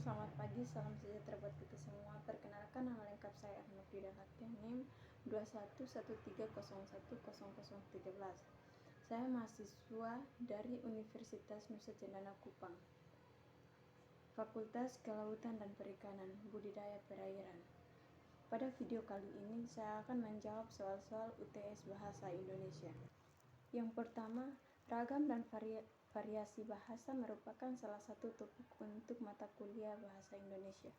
selamat pagi, salam sejahtera buat kita semua. Perkenalkan, nama lengkap saya Ahmad Yuda Latihan, NIM 2113010013. Saya mahasiswa dari Universitas Nusa Cendana Kupang, Fakultas Kelautan dan Perikanan, Budidaya Perairan. Pada video kali ini, saya akan menjawab soal-soal UTS Bahasa Indonesia. Yang pertama, ragam dan variasi bahasa merupakan salah satu topik untuk mata kuliah Bahasa Indonesia.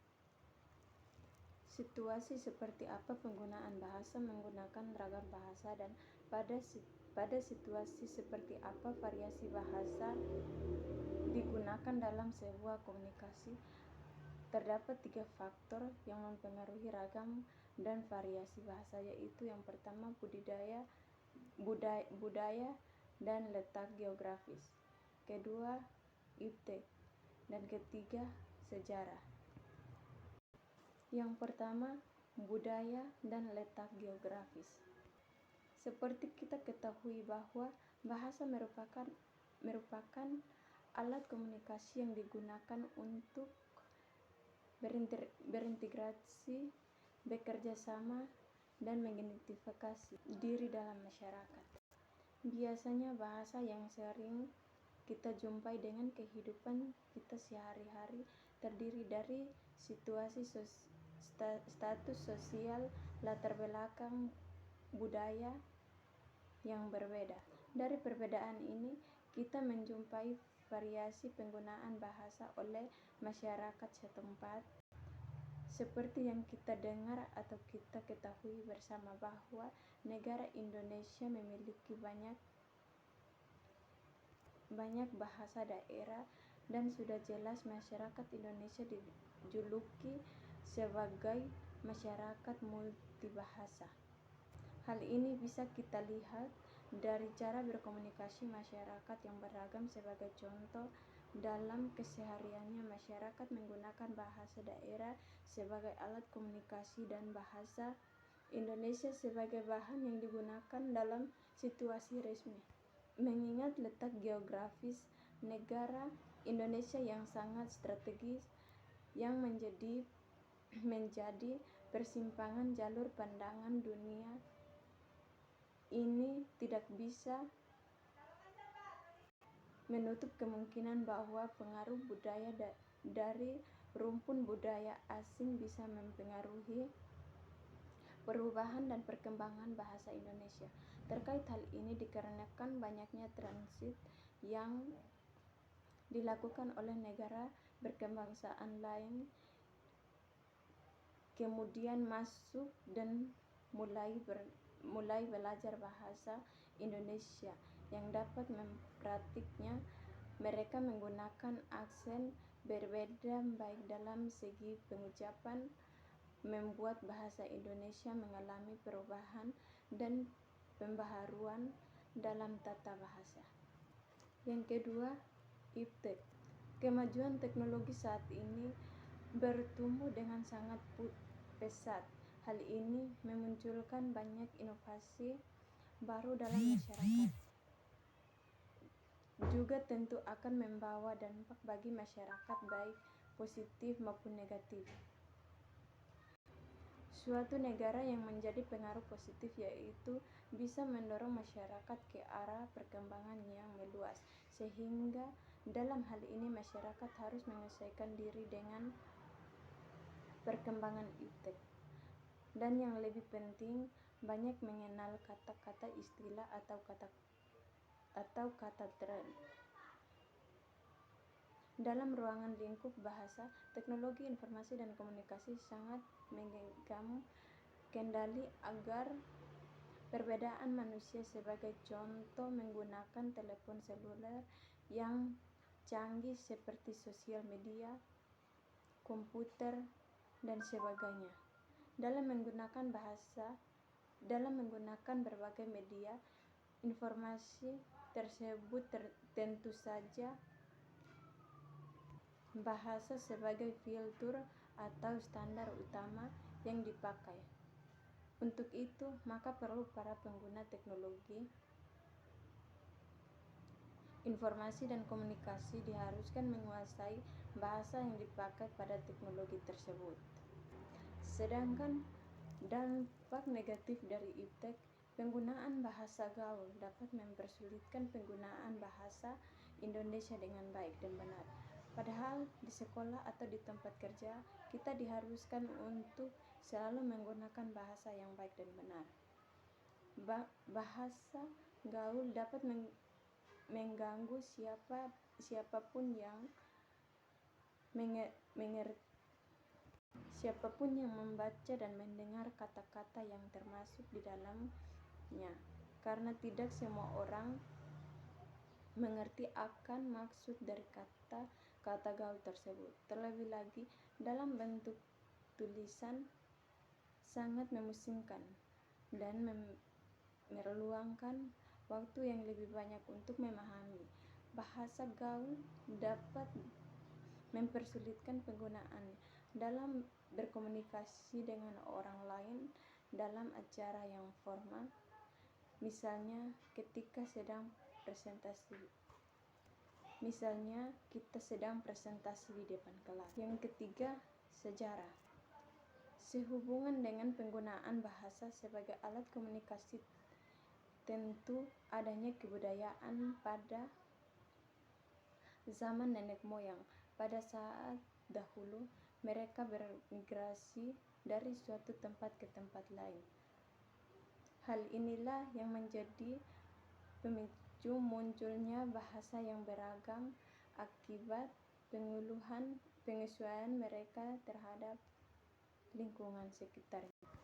Situasi seperti apa penggunaan bahasa menggunakan ragam bahasa, dan pada situasi seperti apa variasi bahasa digunakan dalam sebuah komunikasi. Terdapat 3 faktor yang mempengaruhi ragam dan variasi bahasa, yaitu yang pertama budaya dan letak geografis, kedua iptek, dan ketiga sejarah. Yang pertama, budaya dan letak geografis. Seperti kita ketahui bahwa bahasa merupakan alat komunikasi yang digunakan untuk berintegrasi, bekerja sama, dan mengidentifikasi diri dalam masyarakat. Biasanya bahasa yang sering kita jumpai dengan kehidupan kita sehari-hari terdiri dari situasi status sosial, latar belakang budaya yang berbeda. Dari perbedaan ini, kita menjumpai variasi penggunaan bahasa oleh masyarakat setempat. Seperti yang kita dengar atau kita ketahui bersama bahwa negara Indonesia memiliki banyak bahasa daerah, dan sudah jelas masyarakat Indonesia dijuluki sebagai masyarakat multibahasa. Hal ini bisa kita lihat dari cara berkomunikasi masyarakat yang beragam. Sebagai contoh, dalam kesehariannya masyarakat menggunakan bahasa daerah sebagai alat komunikasi dan bahasa Indonesia sebagai bahan yang digunakan dalam situasi resmi. Mengingat letak geografis negara Indonesia yang sangat strategis, yang menjadi persimpangan jalur pandangan dunia, ini tidak bisa menutup kemungkinan bahwa pengaruh budaya dari rumpun budaya asing bisa mempengaruhi perubahan dan perkembangan bahasa Indonesia. Terkait hal ini dikarenakan banyaknya transit yang dilakukan oleh negara berkebangsaan lain kemudian masuk dan mulai belajar bahasa Indonesia, yang dapat mempraktiknya. Mereka menggunakan aksen berbeda baik dalam segi pengucapan, membuat bahasa Indonesia mengalami perubahan dan pembaharuan dalam tata bahasa. Yang kedua, iptek. Kemajuan teknologi saat ini bertumbuh dengan sangat pesat. Hal ini memunculkan banyak inovasi baru dalam masyarakat. Juga tentu akan membawa dampak bagi masyarakat baik positif maupun negatif. Suatu negara yang menjadi pengaruh positif yaitu bisa mendorong masyarakat ke arah perkembangan yang meluas, sehingga dalam hal ini masyarakat harus menyesuaikan diri dengan perkembangan iptek. Dan yang lebih penting, banyak mengenal kata-kata, istilah atau kata tren. Dalam ruangan lingkup bahasa, teknologi informasi dan komunikasi sangat memegang kendali agar perbedaan manusia, sebagai contoh menggunakan telepon seluler yang canggih seperti sosial media, komputer, dan sebagainya. Dalam menggunakan berbagai media informasi tersebut, tentu saja bahasa sebagai filter atau standar utama yang dipakai. Untuk itu, maka perlu para pengguna teknologi informasi dan komunikasi diharuskan menguasai bahasa yang dipakai pada teknologi tersebut. Sedangkan dampak negatif dari iptek, penggunaan bahasa gaul dapat mempersulitkan penggunaan bahasa Indonesia dengan baik dan benar. Padahal di sekolah atau di tempat kerja, kita diharuskan untuk selalu menggunakan bahasa yang baik dan benar. Bahasa gaul dapat mengganggu siapapun yang membaca dan mendengar kata-kata yang termasuk di dalamnya, karena tidak semua orang mengerti akan maksud dari kata gaul tersebut. Terlebih lagi dalam bentuk tulisan sangat memusingkan dan meluangkan waktu yang lebih banyak untuk memahami. Bahasa gaul dapat mempersulitkan penggunaan dalam berkomunikasi dengan orang lain dalam acara yang formal, misalnya ketika kita sedang presentasi di depan kelas. Yang ketiga, sejarah. Sehubungan dengan penggunaan bahasa sebagai alat komunikasi, tentu adanya kebudayaan pada zaman nenek moyang. Pada saat dahulu, mereka bermigrasi dari suatu tempat ke tempat lain. Hal inilah yang menjadi pemicu munculnya bahasa yang beragam akibat penyesuaian mereka terhadap lingkungan sekitarnya.